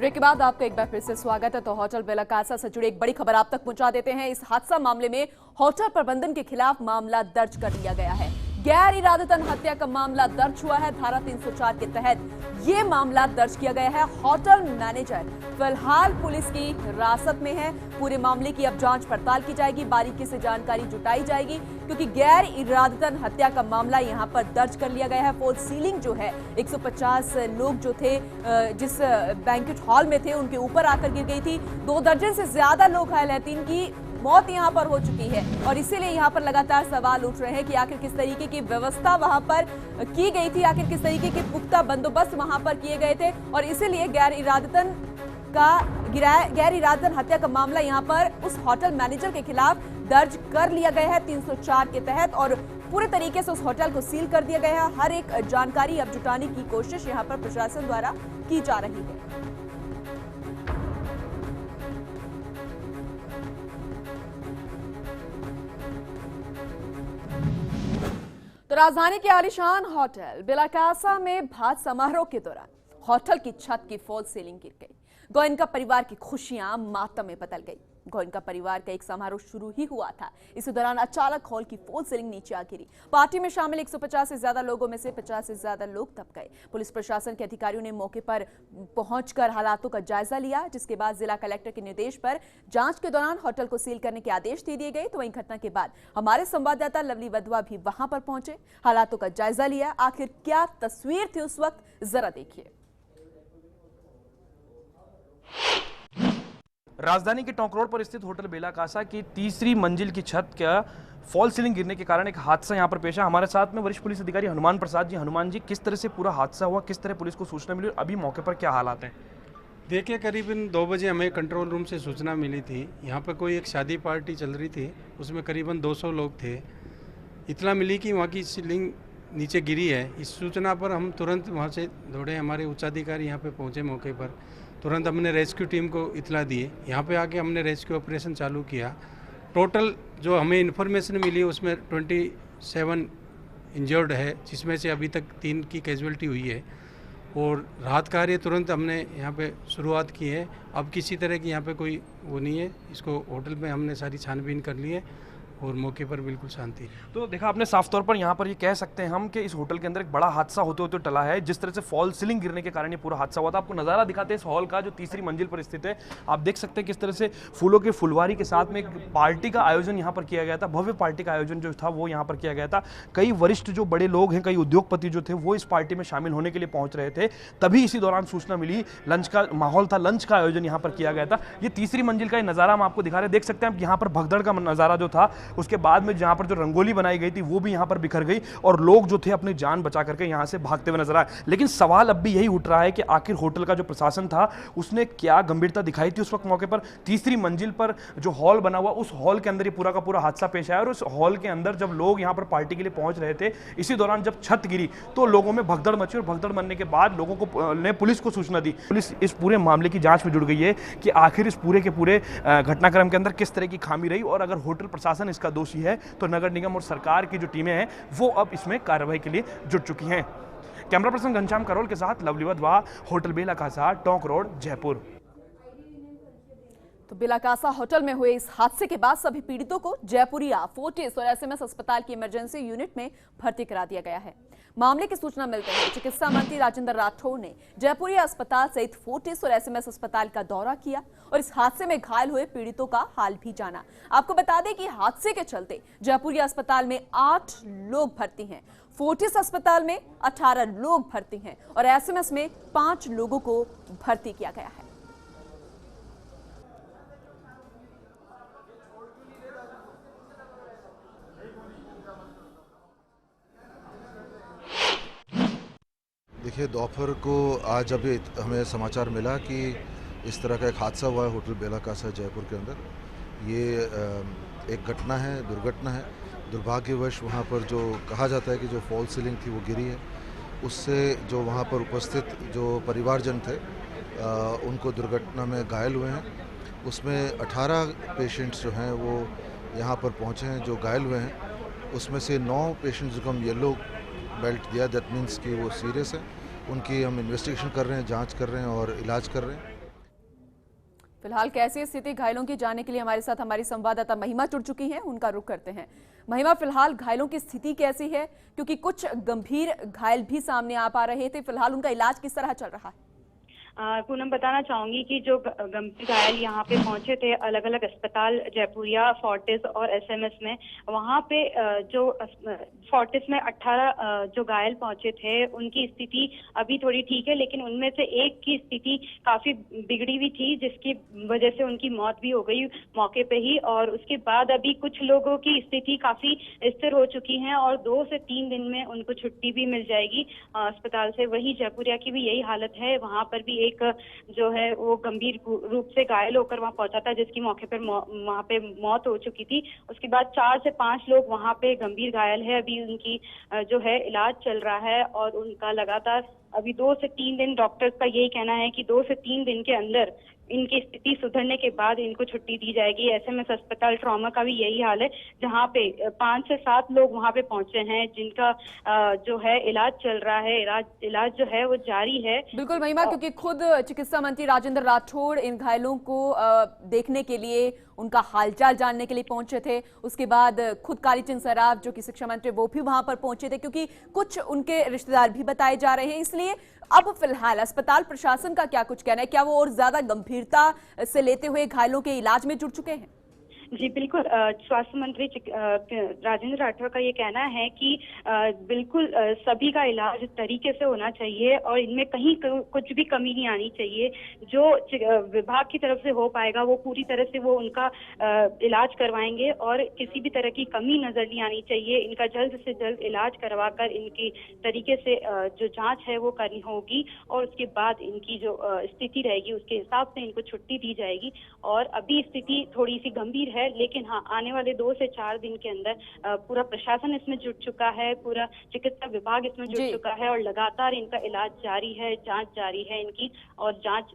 Break के बाद आपका एक बार फिर से स्वागत है। तो होटल बेला कासा से जुड़ी एक बड़ी खबर आप तक पहुंचा देते हैं। इस हादसा मामले में होटल प्रबंधन के खिलाफ मामला दर्ज कर लिया गया है। गैर इरादतन हत्या का मामला दर्ज हुआ है। धारा 304 के तहत ये मामला दर्ज किया गया है। होटल मैनेजर फिलहाल पुलिस की हिरासत में है। पूरे मामले की अब जांच पड़ताल की जाएगी, बारीकी से जानकारी जुटाई जाएगी, क्योंकि गैर इरादतन हत्या का मामला यहां पर दर्ज कर लिया गया है। फॉल्स सीलिंग जो है 150 लोग जो थे जिस बैंक्वेट हॉल में थे उनके ऊपर आकर गिर गई थी। 2 दर्जन से ज्यादा लोग घायल हैं। 3 की मौत यहां पर हो चुकी है और इसीलिए यहां पर लगातार सवाल उठ रहे हैं कि आखिर किस तरीके की व्यवस्था वहां पर की गई थी, आखिर किस तरीके के पुख्ता बंदोबस्त वहां पर किए गए थे। और इसीलिए गैर इरादतन हत्या का मामला यहां पर उस होटल मैनेजर के खिलाफ दर्ज कर लिया गया है 304 के तहत और पूरे तरीके से उस होटल को सील कर दिया गया है। हर एक जानकारी अब जुटाने की कोशिश यहां पर प्रशासन द्वारा की जा रही है। तो राजधानी के आलीशान होटल बेला कासा में भात समारोह के दौरान होटल की छत की फॉल्स सीलिंग गिर गई। गोयनका परिवार की खुशियां मातम में बदल गई। गोयनका परिवार का एक समारोह शुरू ही हुआ था। इसी दौरान अचानक हॉल की फॉल्स सीलिंग नीचे आ गिरी। पार्टी में शामिल 150 से ज्यादा लोगों में से 50 से ज्यादा लोग दब गए। पुलिस प्रशासन के अधिकारियों ने मौके पर पहुंचकर हालातों का जायजा लिया, जिसके बाद जिला कलेक्टर के निर्देश पर जांच के दौरान होटल को सील करने के आदेश दे दिए गए। तो वहीं घटना के बाद हमारे संवाददाता लवली वधवा भी वहां पर पहुंचे, हालातों का जायजा लिया। आखिर क्या तस्वीर थी उस वक्त, जरा देखिए। राजधानी के टोंक रोड पर स्थित होटल बेला कासा की तीसरी मंजिल की छत का फॉल सीलिंग गिरने के कारण एक हादसा यहां पर पेश है। हमारे साथ में वरिष्ठ पुलिस अधिकारी हनुमान प्रसाद जी। हनुमान जी, किस तरह से पूरा हादसा हुआ, किस तरह पुलिस को सूचना मिली, अभी मौके पर क्या हालात हैं? देखिए, करीबन 2 बजे हमें कंट्रोल रूम से सूचना मिली थी। यहाँ पर कोई एक शादी पार्टी चल रही थी, उसमें करीबन 200 लोग थे। इतना मिली कि वहाँ की सीलिंग नीचे गिरी है। इस सूचना पर हम तुरंत वहाँ से दौड़े। हमारे उच्चाधिकारी यहाँ पे पहुँचे मौके पर। तुरंत हमने रेस्क्यू टीम को इतला दिए। यहाँ पे आके हमने रेस्क्यू ऑपरेशन चालू किया। टोटल जो हमें इन्फॉर्मेशन मिली उसमें 27 इंजर्ड है, जिसमें से अभी तक 3 की कैजुअल्टी हुई है और राहत कार्य तुरंत हमने यहाँ पे शुरुआत की है। अब किसी तरह की यहाँ पे कोई वो नहीं है। इसको होटल में हमने सारी छानबीन कर ली है और मौके पर बिल्कुल शांति है। तो देखा आपने साफ तौर पर यहाँ पर ये कह सकते हैं हम कि इस होटल के अंदर एक बड़ा हादसा होते होते टला है। जिस तरह से फॉल सीलिंग गिरने के कारण ये पूरा हादसा हुआ था। आपको नज़ारा दिखाते हैं इस हॉल का जो तीसरी मंजिल पर स्थित है। आप देख सकते हैं किस तरह से फूलों की फुलवारी के साथ में एक पार्टी का आयोजन यहाँ पर किया गया था। भव्य पार्टी का आयोजन जो था वो यहाँ पर किया गया था। कई वरिष्ठ जो बड़े लोग हैं, कई उद्योगपति जो थे वो इस पार्टी में शामिल होने के लिए पहुंच रहे थे। तभी इसी दौरान सूचना मिली, लंच का माहौल था, लंच का आयोजन यहाँ पर किया गया था। ये तीसरी मंजिल का नज़ारा हम आपको दिखा रहे हैं। देख सकते हैं यहाँ पर भगदड़ का नज़ारा जो था, उसके बाद में यहाँ पर जो रंगोली बनाई गई थी वो भी यहाँ पर बिखर गई और लोग जो थे अपनी जान बचा करके यहाँ से भागते हुए नजर आए। लेकिन सवाल अब भी यही उठ रहा है कि आखिर होटल का जो प्रशासन था उसने क्या गंभीरता दिखाई थी उस वक्त मौके पर। तीसरी मंजिल पर जो हॉल बना हुआ, उस हॉल के अंदर ये पूरा का पूरा हादसा पेश आया और उस हॉल के अंदर जब लोग यहाँ पर पार्टी के लिए पहुंच रहे थे, इसी दौरान जब छत गिरी तो लोगों में भगदड़ मची और भगदड़ बनने के बाद लोगों को ने पुलिस को सूचना दी। पुलिस इस पूरे मामले की जांच में जुड़ गई है कि आखिर इस पूरे के पूरे घटनाक्रम के अंदर किस तरह की खामी रही और अगर होटल प्रशासन इसका दोषी है तो नगर निगम और सरकार की जो टीमें हैं वो अब इसमें कार्रवाई के लिए जुट चुकी हैं। कैमरा पर्सन घनश्याम करोल के साथ लवली वधवा, होटल बेला कासा, टोंक रोड, जयपुर। तो बेला कासा होटल में हुए इस हादसे के बाद सभी पीड़ितों को जयपुरिया, फोर्टिस और एसएमएस अस्पताल की इमरजेंसी यूनिट में भर्ती करा दिया गया है। मामले की सूचना मिलते ही चिकित्सा मंत्री राजेंद्र राठौड़ ने जयपुरिया अस्पताल सहित फोर्टिस और एसएमएस अस्पताल का दौरा किया और इस हादसे में घायल हुए पीड़ितों का हाल भी जाना। आपको बता दें कि हादसे के चलते जयपुरिया अस्पताल में 8 लोग भर्ती हैं, फोर्टिस अस्पताल में 18 लोग भर्ती हैं और एसएमएस में 5 लोगों को भर्ती किया गया है। देखिए, दोपहर को आज अभी हमें समाचार मिला कि इस तरह का एक हादसा हुआ है होटल बेला कासा जयपुर के अंदर। ये एक घटना है, दुर्घटना है। दुर्भाग्यवश वहाँ पर जो कहा जाता है कि जो फॉल सीलिंग थी वो गिरी है, उससे जो वहाँ पर उपस्थित जो परिवारजन थे उनको दुर्घटना में घायल हुए हैं। उसमें 18 पेशेंट्स जो हैं वो यहाँ पर पहुँचे हैं जो घायल हुए हैं। उसमें से 9 पेशेंट्स को हम येलो बेल्ट दिया, दैट मीन्स कि वो सीरियस है। उनकी हम इन्वेस्टिगेशन कर रहे हैं, जांच कर रहे हैं और इलाज कर रहे हैं। फिलहाल कैसी स्थिति घायलों की जानने के लिए हमारे साथ हमारी संवाददाता महिमा जुड़ चुकी हैं, उनका रुख करते हैं। महिमा, फिलहाल घायलों की स्थिति कैसी है, क्योंकि कुछ गंभीर घायल भी सामने आ पा रहे थे, फिलहाल उनका इलाज किस तरह चल रहा है? पूनम, बताना चाहूंगी कि जो गंभीर घायल यहाँ पे पहुंचे थे अलग अलग अस्पताल जयपुरिया, फोर्टिस और एसएमएस में, वहाँ पे जो फोर्टिस में 18 जो घायल पहुंचे थे उनकी स्थिति अभी थोड़ी ठीक है, लेकिन उनमें से एक की स्थिति काफी बिगड़ी हुई थी, जिसकी वजह से उनकी मौत भी हो गई मौके पे ही। और उसके बाद अभी कुछ लोगों की स्थिति काफी स्थिर हो चुकी है और 2 से 3 दिन में उनको छुट्टी भी मिल जाएगी अस्पताल से। वही जयपुरिया की भी यही हालत है, वहाँ पर भी एक जो है वो गंभीर रूप से घायल होकर वहां पहुंचा था, जिसकी मौके पर वहां पे मौत हो चुकी थी। उसके बाद 4 से 5 लोग वहां पे गंभीर घायल है, अभी उनकी जो है इलाज चल रहा है और उनका लगातार अभी 2 से 3 दिन, डॉक्टर्स का यही कहना है कि 2 से 3 दिन के अंदर इनकी स्थिति सुधरने के बाद इनको छुट्टी दी जाएगी। एसएमएस अस्पताल ट्रॉमा का भी यही हाल है, जहां पे 5 से 7 लोग वहां पे पहुंचे हैं, जिनका जो है इलाज चल रहा है, इलाज जो है वो जारी है। बिल्कुल महिमा, क्योंकि खुद चिकित्सा मंत्री राजेंद्र राठौड़ इन घायलों को देखने के लिए, उनका हालचाल जानने के लिए पहुंचे थे। उसके बाद खुद कालीचंद सराफ जो कि शिक्षा मंत्री, वो भी वहां पर पहुंचे थे, क्योंकि कुछ उनके रिश्तेदार भी बताए जा रहे हैं। इसलिए अब फिलहाल अस्पताल प्रशासन का क्या कुछ कहना है? क्या वो और ज्यादा गंभीरता से लेते हुए घायलों के इलाज में जुट चुके हैं? जी बिल्कुल, स्वास्थ्य मंत्री राजेंद्र राठौड़ का ये कहना है कि बिल्कुल सभी का इलाज तरीके से होना चाहिए और इनमें कहीं कुछ भी कमी नहीं आनी चाहिए। जो विभाग की तरफ से हो पाएगा वो पूरी तरह से वो उनका इलाज करवाएंगे और किसी भी तरह की कमी नजर नहीं आनी चाहिए। इनका जल्द से जल्द इलाज करवाकर इनकी तरीके से जो जांच है वो करनी होगी और उसके बाद इनकी जो स्थिति रहेगी उसके हिसाब से इनको छुट्टी दी जाएगी। और अभी स्थिति थोड़ी सी गंभीर है, लेकिन हाँ, आने वाले 2 से 4 दिन के अंदर पूरा प्रशासन इसमें जुट चुका है, पूरा चिकित्सा विभाग इसमें जुट चुका है और लगातार इनका इलाज जारी है, जांच जारी है इनकी, और जांच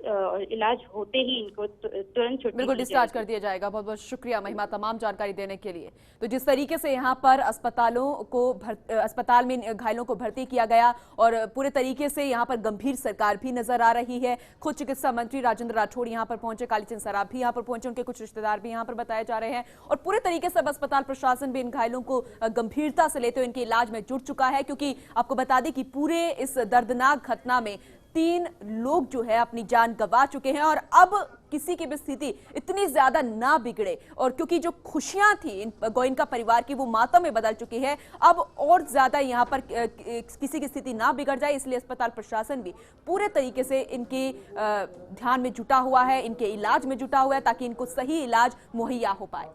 इलाज होते ही इनको तुरंत छुट्टी बिल्कुल डिस्चार्ज कर दिया जाएगा। बहुत बहुत शुक्रिया महिमा तमाम जानकारी देने के लिए। तो जिस तरीके से यहाँ पर अस्पताल में घायलों को भर्ती किया गया और पूरे तरीके से यहाँ पर गंभीर सरकार भी नजर आ रही है। खुद चिकित्सा मंत्री राजेंद्र राठौड़ यहाँ पर पहुंचे, कालीचंद सराफ भी यहाँ पर पहुंचे, उनके कुछ रिश्तेदार भी यहाँ पर बताए जा रहे हैं और पूरे तरीके से अस्पताल प्रशासन भी इन घायलों को गंभीरता से लेते हुए इनके इलाज में जुट चुका है। क्योंकि आपको बता दें कि पूरे इस दर्दनाक घटना में 3 लोग जो है अपनी जान गंवा चुके हैं और अब किसी की भी स्थिति इतनी ज्यादा ना बिगड़े, और क्योंकि जो खुशियां थी गोयनका परिवार की वो मातम में बदल चुकी है, अब और ज्यादा यहां पर किसी की स्थिति ना बिगड़ जाए, इसलिए अस्पताल प्रशासन भी पूरे तरीके से इनके ध्यान में जुटा हुआ है, इनके इलाज में जुटा हुआ है, ताकि इनको सही इलाज मुहैया हो पाए।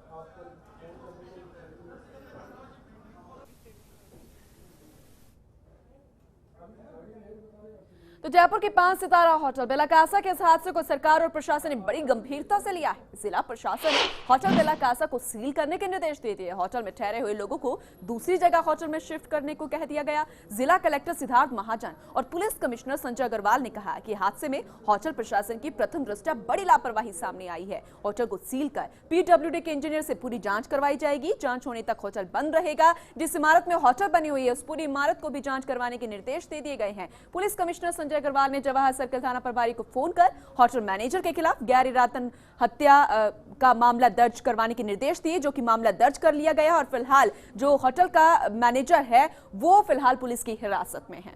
तो जयपुर के 5 सितारा होटल बेला कासा के इस हादसे को सरकार और प्रशासन ने बड़ी गंभीरता से लिया है। जिला प्रशासन ने होटल बेला कासा को सील करने के निर्देश दे दिए। होटल में ठहरे हुए लोगों को दूसरी जगह होटल में शिफ्ट करने को कह दिया गया। जिला कलेक्टर सिद्धार्थ महाजन और पुलिस कमिश्नर संजय अग्रवाल ने कहा कि हादसे में होटल प्रशासन की प्रथम दृष्टया बड़ी लापरवाही सामने आई है। होटल को सील कर पीडब्ल्यूडी के इंजीनियर से पूरी जांच करवाई जाएगी। जांच होने तक होटल बंद रहेगा। जिस इमारत में होटल बनी हुई है उस पूरी इमारत को भी जांच करवाने के निर्देश दे दिए गए हैं। पुलिस कमिश्नर संजय अग्रवाल ने जवाहर सर्कल थाना प्रभारी को फोन कर होटल मैनेजर के खिलाफ गैर इरादतन हत्या का मामला दर्ज करवाने के निर्देश दिए, जो कि मामला दर्ज कर लिया गया और फिलहाल जो होटल का मैनेजर है वो फिलहाल पुलिस की हिरासत में है।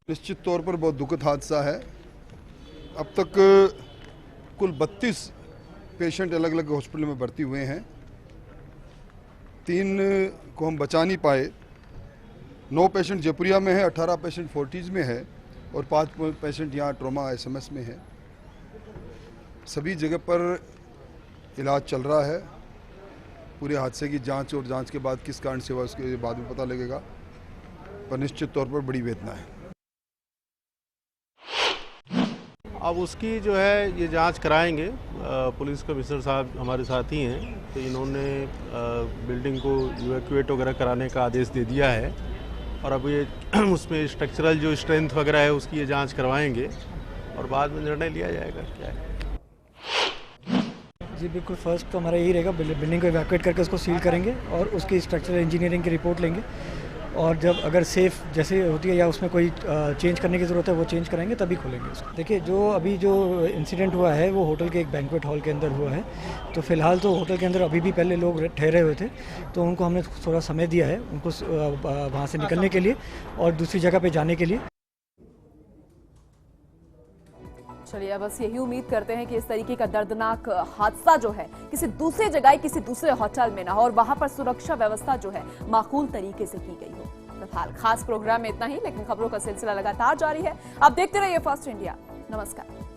निश्चित तौर पर बहुत दुखद हादसा है। अब तक कुल 32 पेशेंट अलग अलग हॉस्पिटल में भर्ती हुए हैं। 3 को हम बचा नहीं पाए। 9 पेशेंट जयपुरिया में है, 18 पेशेंट फोर्टिस में है और 5 पेशेंट यहाँ ट्रॉमा एसएमएस में है। सभी जगह पर इलाज चल रहा है। पूरे हादसे की जांच और जांच के बाद किस कारण से हुआ उसके बाद में पता लगेगा, पर निश्चित तौर पर बड़ी वेदना है। अब उसकी जो है ये जांच कराएंगे। पुलिस कमिश्नर साहब हमारे साथ ही हैं, तो इन्होंने बिल्डिंग को इवैक्यूएट वगैरह कराने का आदेश दे दिया है और अब ये उसमें स्ट्रक्चरल जो स्ट्रेंथ वगैरह है उसकी ये जांच करवाएंगे और बाद में निर्णय लिया जाएगा क्या है। जी बिल्कुल, फर्स्ट तो हमारा यही रहेगा, बिल्डिंग को इवैक्यूएट करके उसको सील करेंगे और उसकी स्ट्रक्चरल इंजीनियरिंग की रिपोर्ट लेंगे और जब अगर सेफ़ जैसे होती है या उसमें कोई चेंज करने की ज़रूरत है वो चेंज कराएंगे तभी खोलेंगे उसको। देखिए जो इंसिडेंट हुआ है वो होटल के एक बैंक्वेट हॉल के अंदर हुआ है, तो फ़िलहाल तो होटल के अंदर अभी भी पहले लोग ठहरे हुए थे, तो उनको हमने थोड़ा समय दिया है उनको वहाँ से निकलने के लिए और दूसरी जगह पे जाने के लिए। चलिए, बस यही उम्मीद करते हैं कि इस तरीके का दर्दनाक हादसा जो है किसी दूसरे जगह, किसी दूसरे होटल में ना हो और वहां पर सुरक्षा व्यवस्था जो है माकूल तरीके से की गई हो। फिलहाल खास प्रोग्राम में इतना ही, लेकिन खबरों का सिलसिला लगातार जारी है। आप देखते रहिए फास्ट इंडिया। नमस्कार।